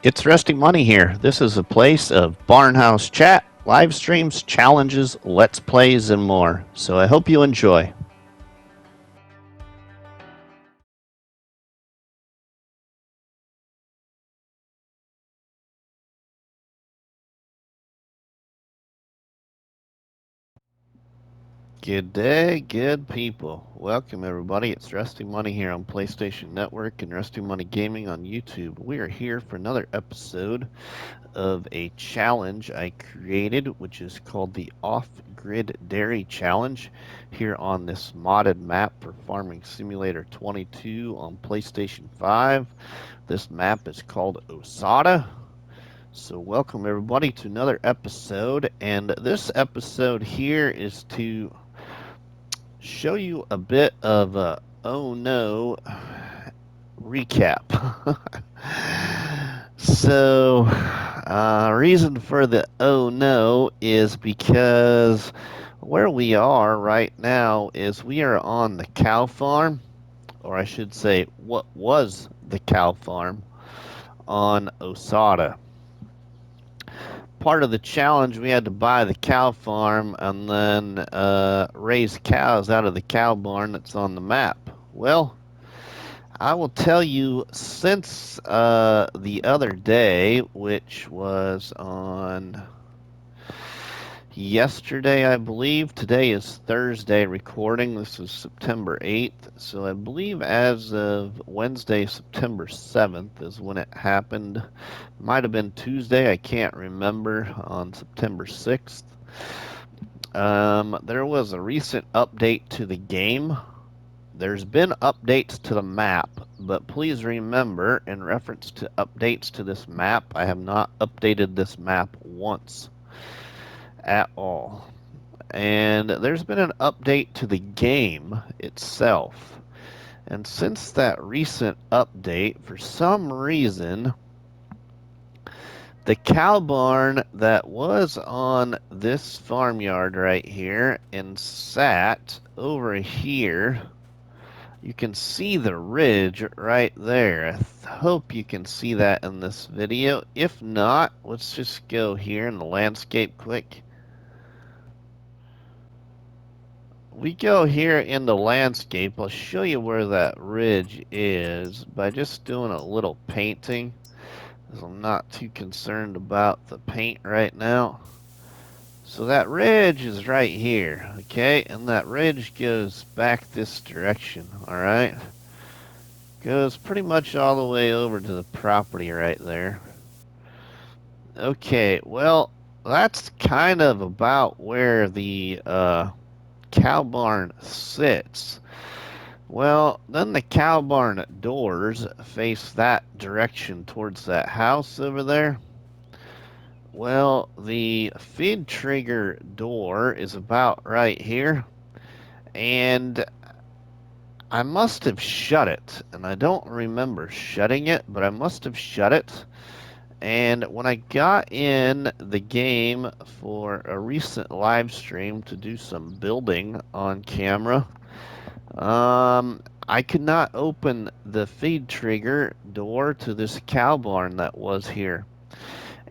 It's RustyMoney here. This is a place of barnhouse chat, live streams, challenges, let's plays, and more. So I hope you enjoy. Good day, good people. Welcome everybody. It's RustyMoney here on PlayStation Network and RustyMoney Gaming on YouTube. We are here for another episode of a challenge I created, which is called the Off-Grid Dairy Challenge, here on this modded map for Farming Simulator 22 on PlayStation 5. This map is called Osada. So welcome everybody to another episode, and this episode here is to show you a bit of a oh no recap. So, reason for the oh no is because where we are right now is we are on the cow farm, or I should say, what was the cow farm on Osada. Part of the challenge, we had to buy the cow farm and then raise cows out of the cow barn that's on the map. Well, I will tell you, since the other day, which was on yesterday, I believe. Today is Thursday recording. This is September 8th. So I believe as of Wednesday, September 7th is when it happened. Might have been Tuesday. I can't remember. On September 6th. There was a recent update to the game. There's been updates to the map, but please remember, in reference to updates to this map, I have not updated this map once at all. And there's been an update to the game itself. And since that recent update, for some reason, the cow barn that was on this farmyard right here and sat over here, you can see the ridge right there. I hope you can see that in this video. If not, let's just go here in the landscape quick. We go here in the landscape. I'll show you where that ridge is by just doing a little painting, because I'm not too concerned about the paint right now. So that ridge is right here, okay? And that ridge goes back this direction, alright? Goes pretty much all the way over to the property right there. Okay, well, that's kind of about where the cow barn sits. Well, then the cow barn doors face that direction towards that house over there. Well, the feed trigger door is about right here, and I must have shut it, and I don't remember shutting it, but I must have shut it. And when I got in the game for a recent live stream to do some building on camera, I could not open the feed trigger door to this cow barn that was here.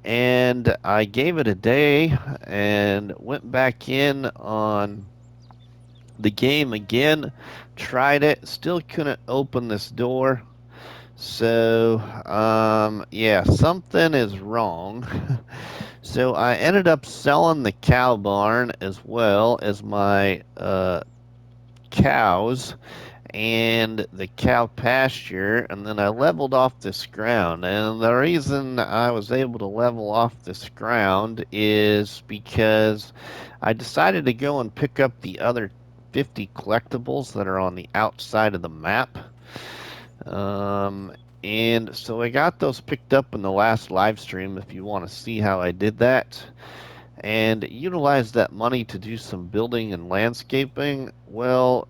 And I gave it a day and went back in on the game again, tried it, still couldn't open this door. So, yeah, something is wrong. So I ended up selling the cow barn as well as my cows and the cow pasture, and then I leveled off this ground. And the reason I was able to level off this ground is because I decided to go and pick up the other 50 collectibles that are on the outside of the map. And so I got those picked up in the last live stream if you want to see how I did that, and utilized that money to do some building and landscaping. Well,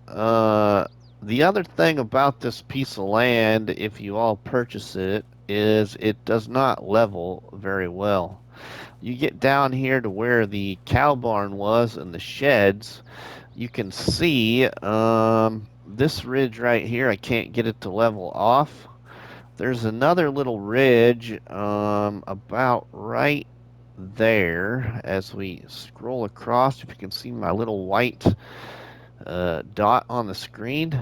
the other thing about this piece of land, if you all purchase it, is it does not level very well. You get down here to where the cow barn was and the sheds, you can see this ridge right here, I can't get it to level off. There's another little ridge about right there. As we scroll across, if you can see my little white dot on the screen.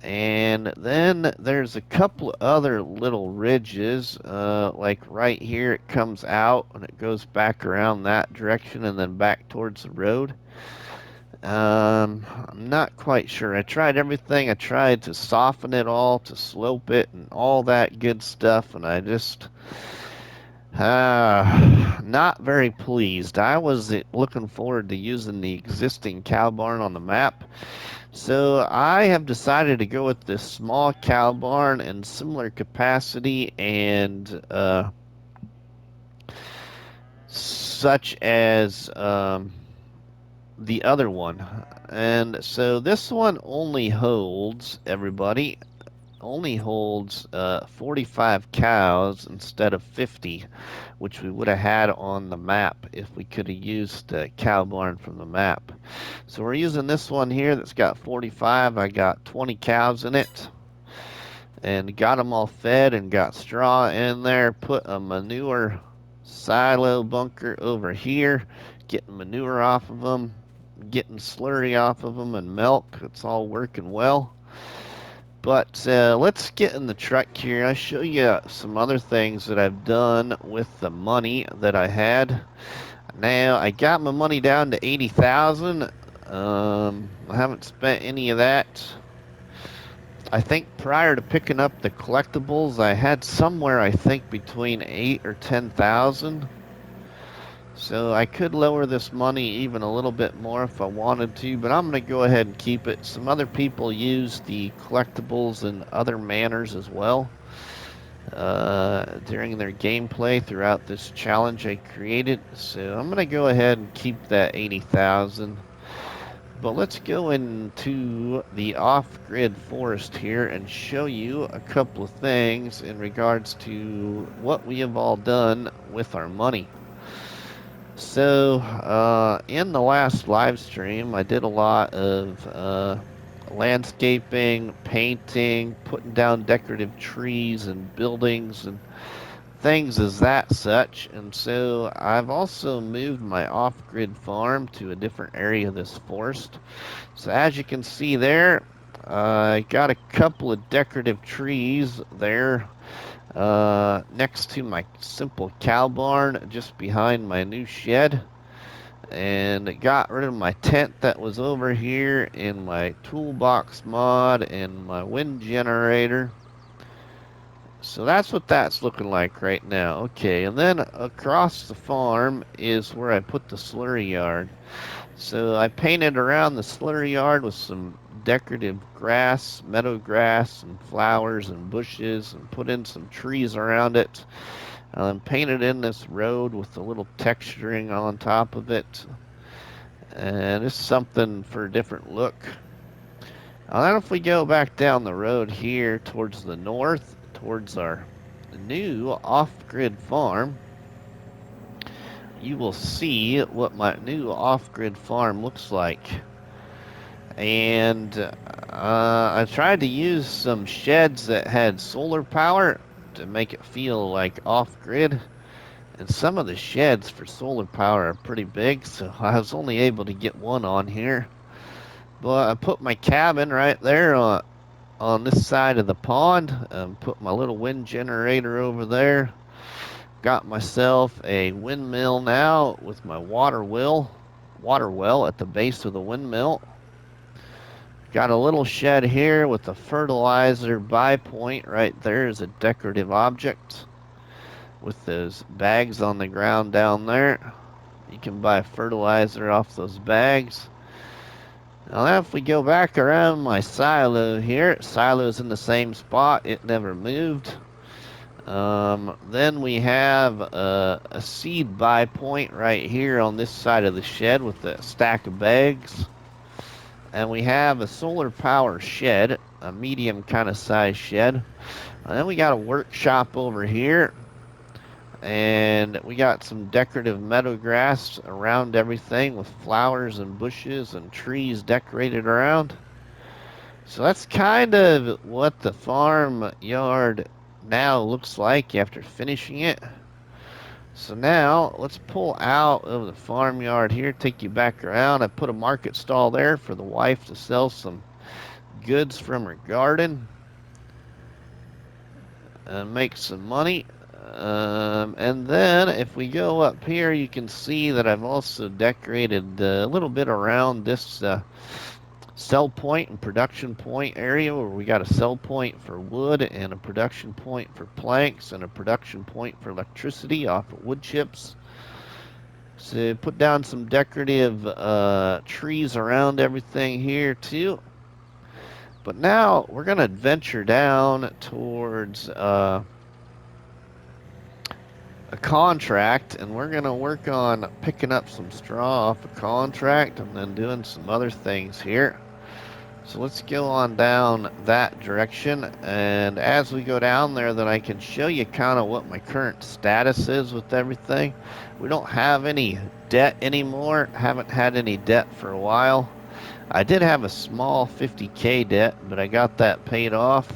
And then there's a couple other little ridges, like right here it comes out and it goes back around that direction and then back towards the road. I'm not quite sure. I tried everything. I tried to soften it all, to slope it, and all that good stuff, and I just not very pleased. I was looking forward to using the existing cow barn on the map. So I have decided to go with this small cow barn in similar capacity and such as the other one. And so this one only holds, everybody, only holds 45 cows instead of 50, which we would have had on the map if we could have used the cow barn from the map. So we're using this one here that's got 45. I got 20 cows in it and got them all fed and got straw in there, put a manure silo bunker over here, getting manure off of them, getting slurry off of them and milk. It's all working well. But let's get in the truck here. I'll show you some other things that I've done with the money that I had. Now, I got my money down to 80,000. I haven't spent any of that. I think prior to picking up the collectibles, I had somewhere, I think, between 8 or 10,000. So I could lower this money even a little bit more if I wanted to, but I'm going to go ahead and keep it. Some other people use the collectibles in other manners as well during their gameplay throughout this challenge I created. So I'm going to go ahead and keep that 80,000. But let's go into the off-grid forest here and show you a couple of things in regards to what we have all done with our money. So, in the last live stream, I did a lot of landscaping, painting, putting down decorative trees and buildings and things as that such. And so I've also moved my off-grid farm to a different area of this forest. So as you can see there, I got a couple of decorative trees there next to my simple cow barn just behind my new shed, and got rid of my tent that was over here in my toolbox mod and my wind generator. So that's what that's looking like right now. Okay, and then across the farm is where I put the slurry yard. So I painted around the slurry yard with some decorative grass, meadow grass, and flowers and bushes, and put in some trees around it. And then painted in this road with a little texturing on top of it. And it's something for a different look. And then if we go back down the road here towards the north, towards our new off-grid farm, you will see what my new off-grid farm looks like. And I tried to use some sheds that had solar power to make it feel like off-grid. And some of the sheds for solar power are pretty big, so I was only able to get one on here. But I put my cabin right there on this side of the pond. Put my little wind generator over there. Got myself a windmill now with my water well at the base of the windmill. Got a little shed here with a fertilizer buy point right there as a decorative object with those bags on the ground down there. You can buy fertilizer off those bags. Now if we go back around my silo here, silo's in the same spot, it never moved. Then we have a seed buy point right here on this side of the shed with a stack of bags. And we have a solar power shed, a medium kind of size shed. And then we got a workshop over here. And we got some decorative meadow grass around everything with flowers and bushes and trees decorated around. So that's kind of what the farm yard now looks like after finishing it. So now let's pull out of the farmyard here, take you back around. I put a market stall there for the wife to sell some goods from her garden and make some money. And then if we go up here, you can see that I've also decorated a little bit around this sell point and production point area where we got a sell point for wood and a production point for planks and a production point for electricity off of wood chips. So put down some decorative trees around everything here too. But now we're going to venture down towards a contract, and we're going to work on picking up some straw off a contract and then doing some other things here. So let's go on down that direction, and as we go down there, then I can show you kind of what my current status is with everything. We don't have any debt anymore, haven't had any debt for a while. I did have a small 50K debt, but I got that paid off,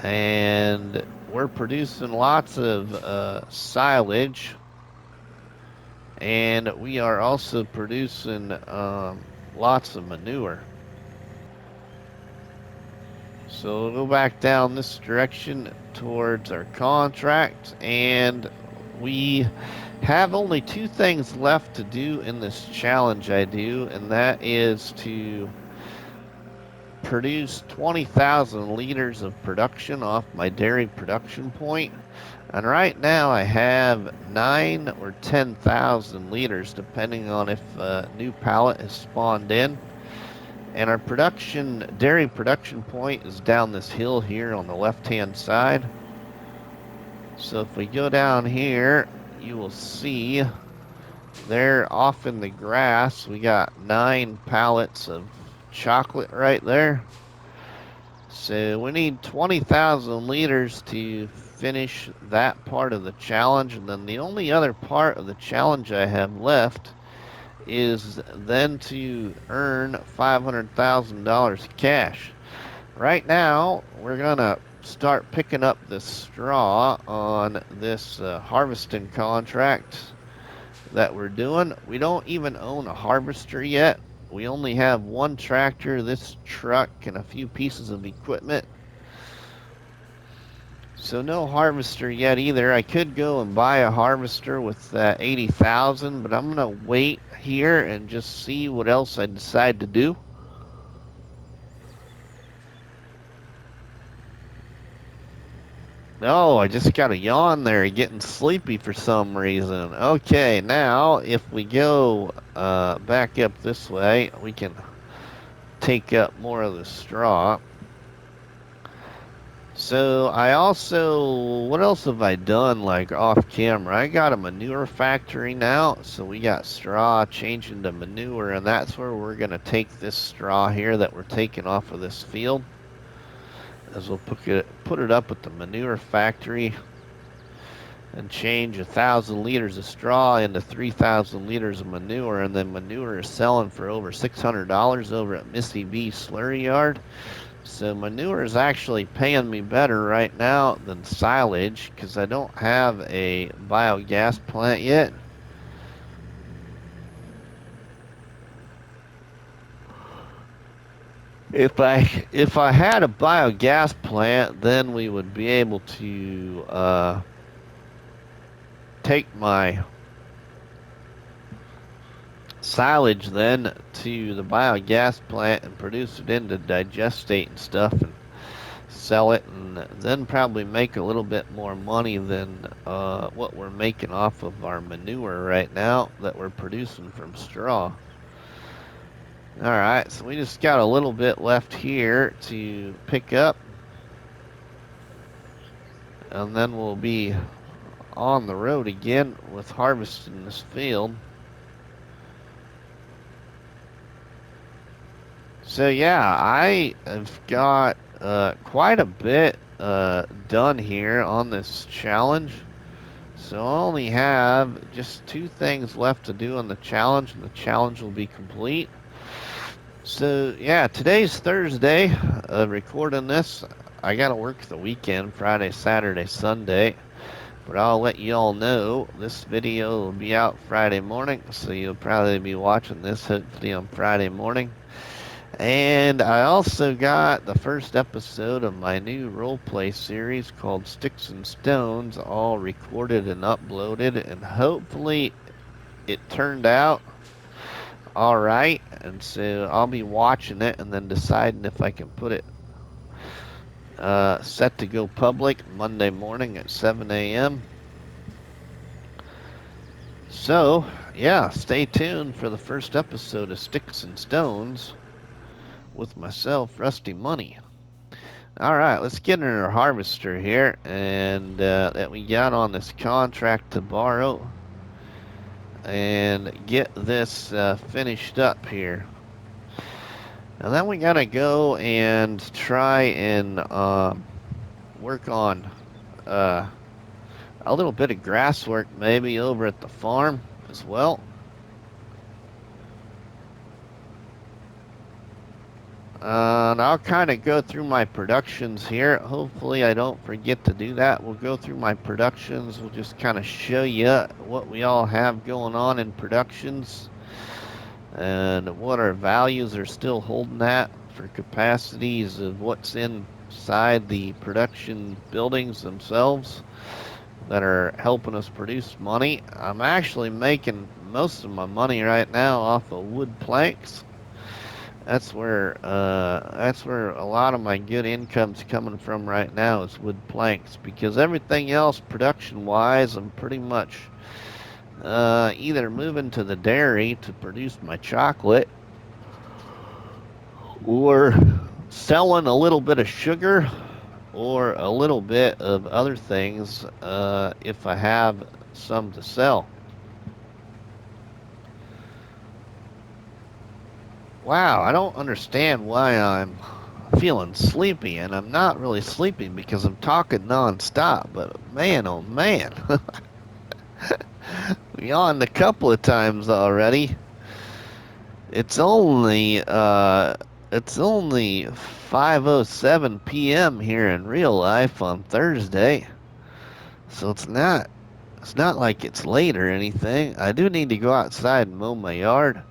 and we're producing lots of silage, and we are also producing lots of manure. So we'll go back down this direction towards our contract, and we have only two things left to do in this challenge I do, and that is to produce 20,000 liters of production off my dairy production point. And right now I have 9 or 10,000 liters, depending on if a new pallet is spawned in. And our dairy production point is down this hill here on the left-hand side. So if we go down here, you will see there off in the grass, we got 9 pallets of chocolate right there. So we need 20,000 liters to finish that part of the challenge. And then the only other part of the challenge I have left is then to earn $500,000 cash. Right now, we're going to start picking up the straw on this harvesting contract that we're doing. We don't even own a harvester yet. We only have one tractor, this truck, and a few pieces of equipment. So no harvester yet either. I could go and buy a harvester with 80,000, but I'm going to wait here and just see what else I decide to do. Oh, I just got a yawn there, getting sleepy for some reason. Okay, now if we go back up this way, we can take up more of the straw. So I also, what else have I done like off camera? I got a manure factory now, so we got straw changing to manure, and that's where we're going to take this straw here that we're taking off of this field. As we'll put it up at the manure factory and change 1,000 liters of straw into 3,000 liters of manure, and then manure is selling for over $600 over at Missy B Slurry Yard. So manure is actually paying me better right now than silage because I don't have a biogas plant yet. If I had a biogas plant, then we would be able to take my silage then to the biogas plant and produce it into digestate and stuff and sell it, and then probably make a little bit more money than what we're making off of our manure right now that we're producing from straw. Alright, so we just got a little bit left here to pick up, and then we'll be on the road again with harvesting this field. So yeah, I have got quite a bit done here on this challenge. So I only have just 2 things left to do on the challenge, and the challenge will be complete. So, yeah, today's Thursday. Recording this. I gotta work the weekend, Friday, Saturday, Sunday. But I'll let you all know this video will be out Friday morning, so you'll probably be watching this hopefully on Friday morning. And I also got the first episode of my new roleplay series called Sticks and Stones all recorded and uploaded, and hopefully it turned out all right. And so I'll be watching it and then deciding if I can put it set to go public Monday morning at 7 a.m. So, yeah, stay tuned for the first episode of Sticks and Stones with myself, RustyMoney. All right, let's get in our harvester here, and that we got on this contract to borrow, and get this finished up here. And then we gotta go and try and work on a little bit of grass work maybe over at the farm as well. And I'll kind of go through my productions here. Hopefully I don't forget to do that. We'll go through my productions. We'll just kind of show you what we all have going on in productions and what our values are still holding at for capacities of what's inside the production buildings themselves that are helping us produce money. I'm actually making most of my money right now off of wood planks. That's where a lot of my good income's coming from right now is wood planks, because everything else production wise I'm pretty much either moving to the dairy to produce my chocolate or selling a little bit of sugar or a little bit of other things if I have some to sell. Wow, I don't understand why I'm feeling sleepy, and I'm not really sleeping because I'm talking nonstop, but man, oh man. We yawned a couple of times already. It's only 5:07 p.m. here in real life on Thursday. So it's not like it's late or anything. I do need to go outside and mow my yard.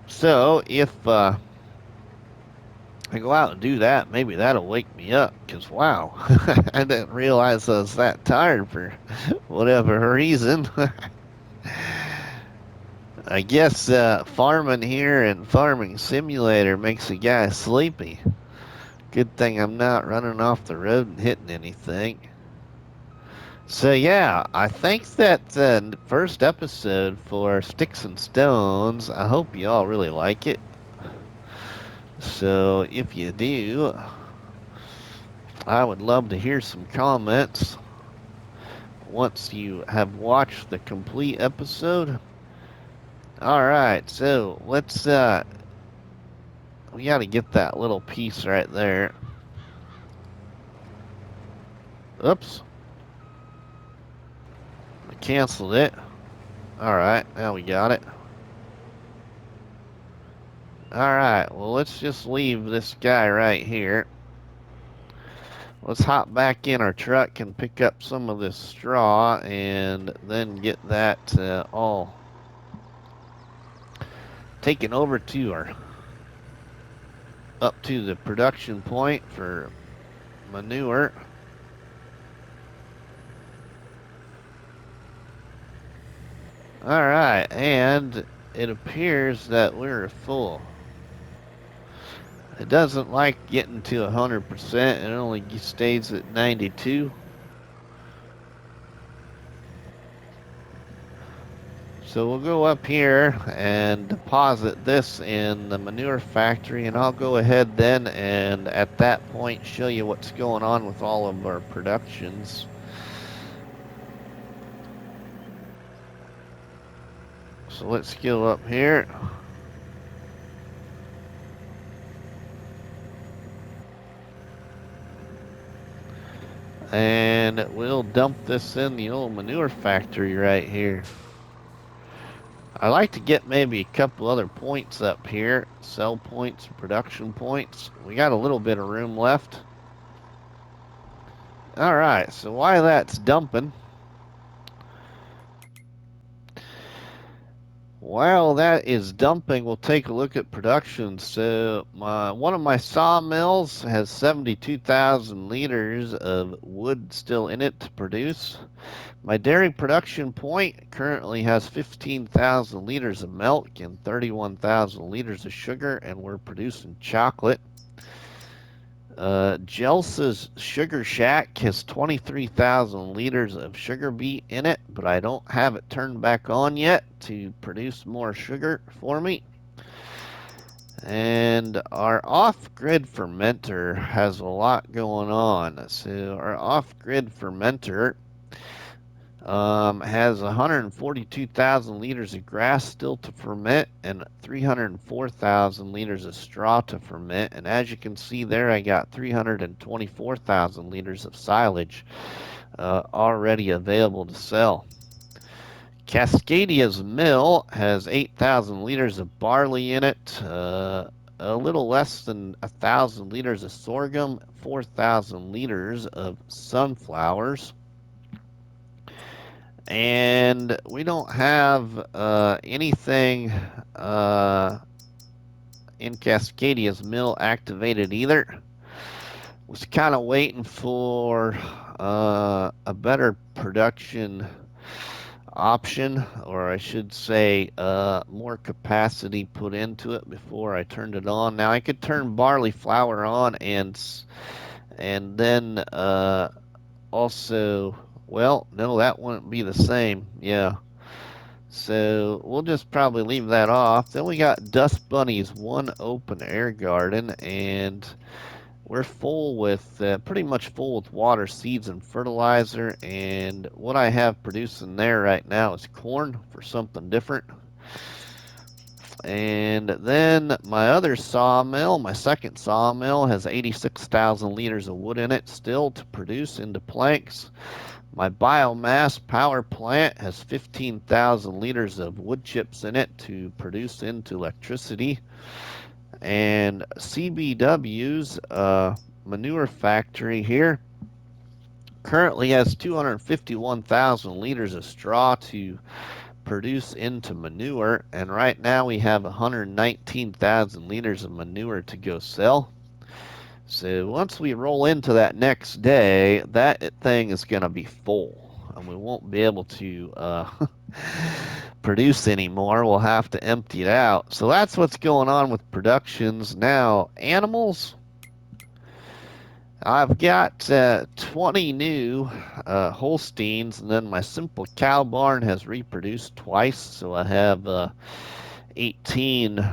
So if I go out and do that, maybe that'll wake me up, because wow, I didn't realize I was that tired for whatever reason. I guess farming here and Farming Simulator makes a guy sleepy. Good thing I'm not running off the road and hitting anything. So yeah, I think that the first episode for Sticks and Stones, I hope you all really like it. So if you do, I would love to hear some comments once you have watched the complete episode. Alright, so let's we gotta get that little piece right there. Oops. I canceled it. Alright, now we got it. Alright, well let's just leave this guy right here. Let's hop back in our truck and pick up some of this straw and then get that all taken over to our up to the production point for manure. Alright, and it appears that we're full. It doesn't like getting to 100%, it only stays at 92. So we'll go up here and deposit this in the manure factory, and I'll go ahead then and at that point show you what's going on with all of our productions. So let's go up here. And we'll dump this in the old manure factory right here. I like to get maybe a couple other points up here. Sell points, production points. We got a little bit of room left. Alright, so while that's dumping, while that is dumping, we'll take a look at production. So one of my sawmills has 72,000 liters of wood still in it to produce. My dairy production point currently has 15,000 liters of milk and 31,000 liters of sugar, and we're producing chocolate. Jelsa's Sugar Shack has 23,000 liters of sugar beet in it, but I don't have it turned back on yet to produce more sugar for me. And our off-grid fermenter has a lot going on. So our off-grid fermenter has 142,000 liters of grass still to ferment and 304,000 liters of straw to ferment. And as you can see there, I got 324,000 liters of silage already available to sell. Cascadia's mill has 8,000 liters of barley in it, a little less than 1,000 liters of sorghum, 4,000 liters of sunflowers. And we don't have anything in Cascadia's mill activated either. Was kind of waiting for a better production option, or I should say more capacity put into it before I turned it on. Now I could turn barley flour on and then also, well, no, that wouldn't be the same. Yeah. So we'll just probably leave that off. Then we got Dust Bunny's one open air garden, and we're full with, pretty much full with water, seeds, and fertilizer. And what I have producing there right now is corn for something different. And then my other sawmill, my second sawmill, has 86,000 liters of wood in it still to produce into planks. My biomass power plant has 15,000 liters of wood chips in it to produce into electricity. And CBW's manure factory here currently has 251,000 liters of straw to produce into manure. And right now we have 119,000 liters of manure to go sell. So once we roll into that next day, that thing is going to be full, and we won't be able to produce anymore. We'll have to empty it out. So that's what's going on with productions. Now, animals, I've got 20 new Holsteins, and then my simple cow barn has reproduced twice, so I have 18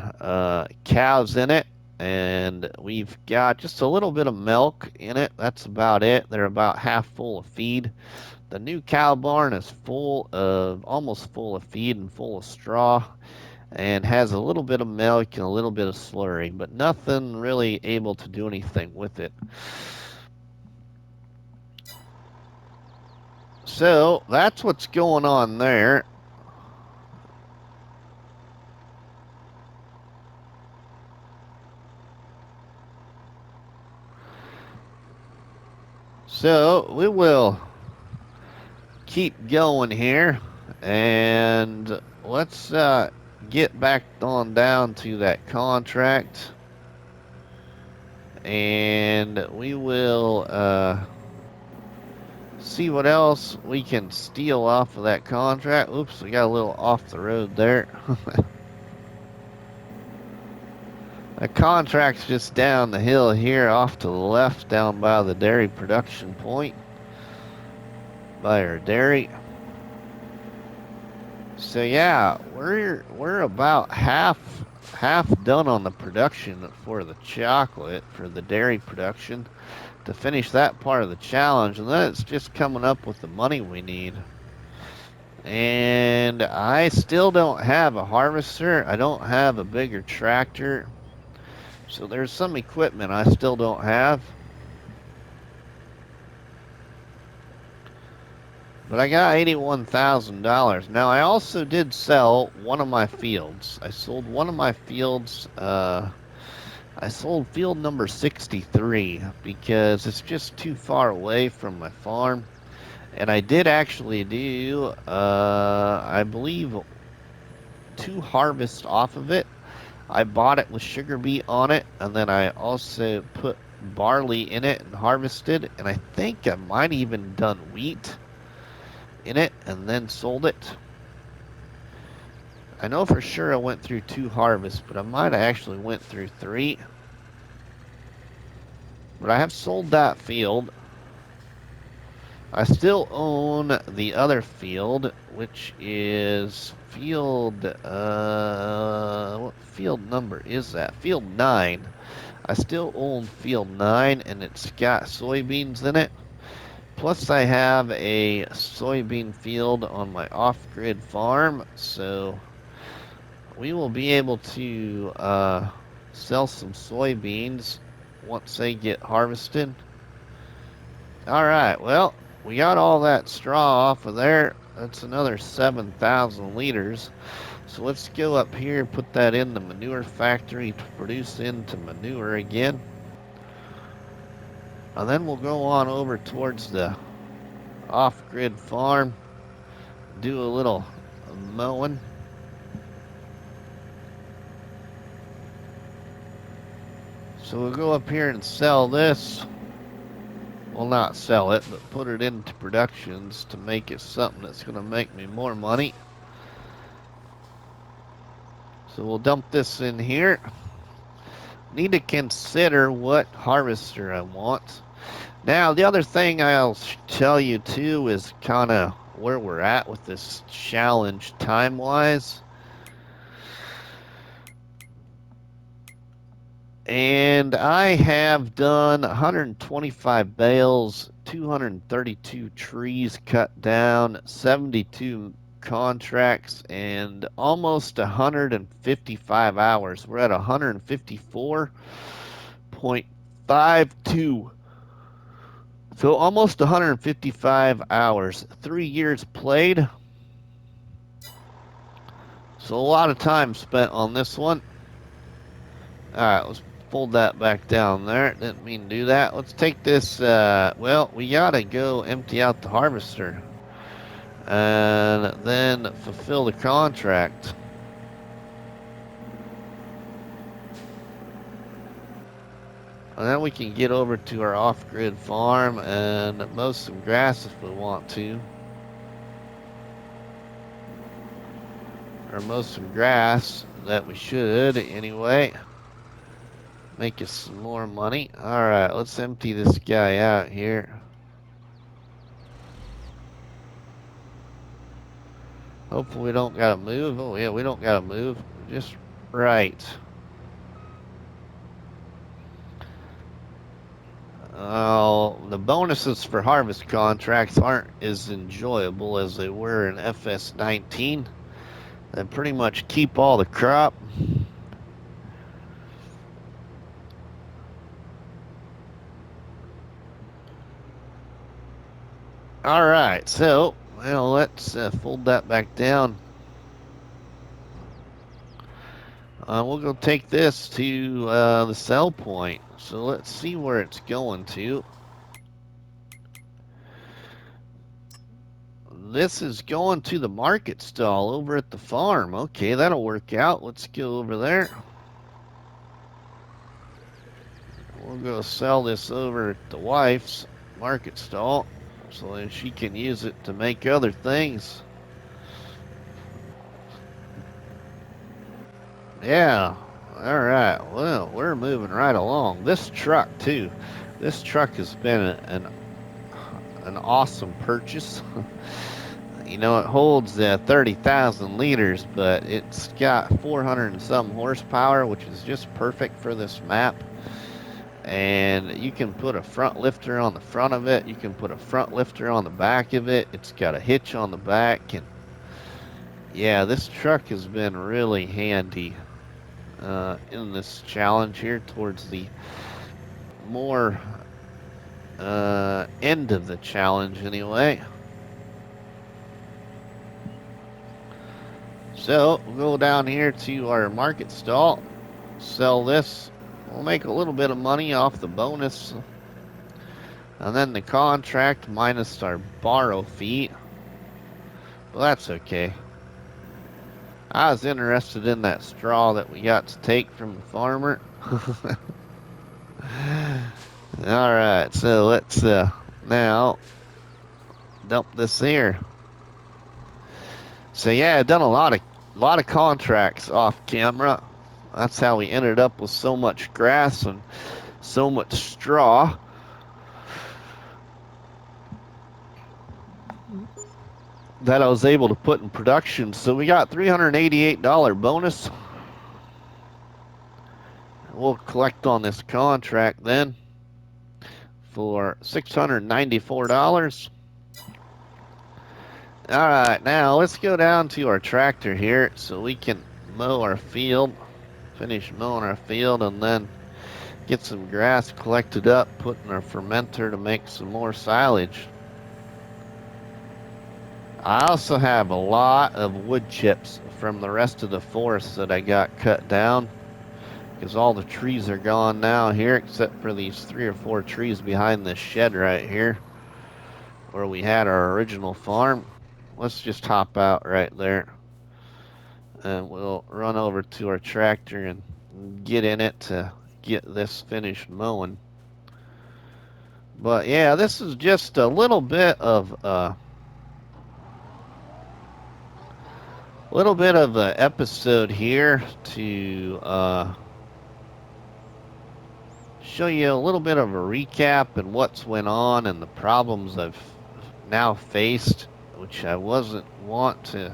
cows in it. And we've got just a little bit of milk in it. That's about it. They're about half full of feed. The new cow barn is almost full of feed and full of straw, and has a little bit of milk and a little bit of slurry, but nothing really able to do anything with it. So that's what's going on there. So we will keep going here, and let's get back on down to that contract, and we will see what else we can steal off of that contract. Oops, we got a little off the road there. The contract's just down the hill here, off to the left, down by the dairy production point, by our dairy. So yeah, we're about half done on the production for the chocolate, for the dairy production, to finish that part of the challenge, and then it's just coming up with the money we need. And I still don't have a harvester. I don't have a bigger tractor. So there's some equipment I still don't have. But I got $81,000. Now, I also did sell one of my fields. I sold one of my fields. I sold field number 63 because it's just too far away from my farm. And I did actually do, I believe, 2 harvests off of it. I bought it with sugar beet on it, and then I also put barley in it and harvested. And I think I might even done wheat in it and then sold it. I know for sure I went through 2 harvests, but I might have actually went through 3. But I have sold that field. I still own the other field, which is field, what field number is that? Field 9. I still own field 9, and it's got soybeans in it. Plus, I have a soybean field on my off-grid farm, so we will be able to sell some soybeans once they get harvested. All right, well, we got all that straw off of there. That's another 7,000 liters. So let's go up here, put that in the manure factory to produce into manure again. And then we'll go on over towards the off-grid farm, do a little mowing. So we'll go up here and sell this. Well, not sell it, but put it into productions to make it something that's going to make me more money. So we'll dump this in here. Need to consider what harvester I want. Now, the other thing I'll tell you too is kind of where we're at with this challenge time-wise. And I have done 125 bales, 232 trees cut down, 72 contracts, and almost 155 hours. We're at 154.52. So almost 155 hours. 3 years played. So a lot of time spent on this one. Alright, let's fold that back down there. Didn't mean to do that. Let's take this, well, we gotta go empty out the harvester. And then fulfill the contract. And then we can get over to our off-grid farm and mow some grass if we want to. Or mow some grass, that we should anyway. Make us some more money. Alright, let's empty this guy out here. Hopefully we don't gotta move. Oh yeah, we don't gotta move. Just right. The bonuses for harvest contracts aren't as enjoyable as they were in FS19. They pretty much keep all the crop. Alright, so, well, let's fold that back down. We'll go take this to the sell point. So let's see where it's going to. This is going to the market stall over at the farm. Okay, that'll work out. Let's go over there. We'll go sell this over at the wife's market stall so that she can use it to make other things. Yeah, all right. Well, we're moving right along. This truck, too. This truck has been an awesome purchase. You know, it holds 30,000 liters, but it's got 400 and some horsepower, which is just perfect for this map. And you can put a front lifter on the front of it. You can put a front lifter on the back of it. It's got a hitch on the back. And yeah, this truck has been really handy in this challenge here towards the more end of the challenge anyway. So we'll go down here to our market stall, sell this. We'll make a little bit of money off the bonus. And then the contract minus our borrow fee. Well, that's okay. I was interested in that straw that we got to take from the farmer. Alright, so let's now dump this here. So yeah, I've done a lot of contracts off camera. That's how we ended up with so much grass and so much straw. That I was able to put in production. So we got $388 bonus. We'll collect on this contract then for $694. All right, now let's go down to our tractor here so we can mow our field, finish mowing our field, and then get some grass collected up, put in our fermenter to make some more silage. I also have a lot of wood chips from the rest of the forest that I got cut down, because all the trees are gone now here except for these 3 or 4 trees behind this shed right here where we had our original farm. Let's just hop out right there and we'll run over to our tractor and get in it to get this finished mowing. But yeah, this is just a little bit of an episode here to show you a little bit of a recap and what's went on and the problems I've now faced, which I wasn't wanting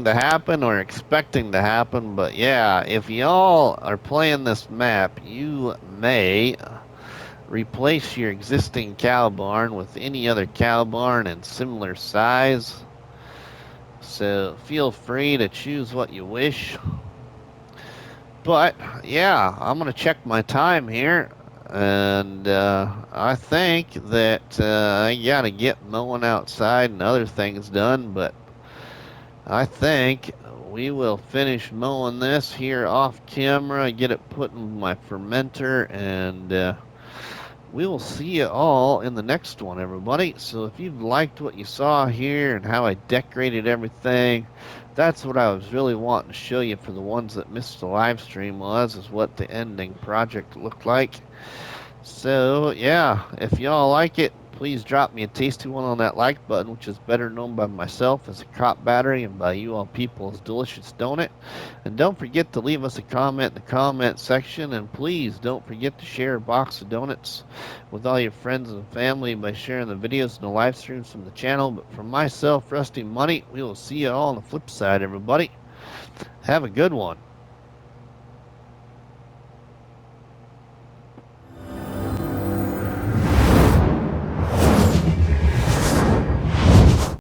to happen or expecting to happen. But yeah, if y'all are playing this map, you may replace your existing cow barn with any other cow barn in similar size. So feel free to choose what you wish. But yeah, I'm gonna check my time here, and I think that I gotta get mowing outside and other things done, but I think we will finish mowing this here off camera, get it put in my fermenter, and we will see you all in the next one, everybody. So if you've liked what you saw here and how I decorated everything, that's what I was really wanting to show you for the ones that missed the live stream is what the ending project looked like. So yeah, if y'all like it, please drop me a tasty one on that like button, which is better known by myself as a crop battery and by you all people as delicious donut. And don't forget to leave us a comment in the comment section, and please don't forget to share a box of donuts with all your friends and family by sharing the videos and the live streams from the channel. But from myself, RustyMoney, we will see you all on the flip side, everybody. Have a good one.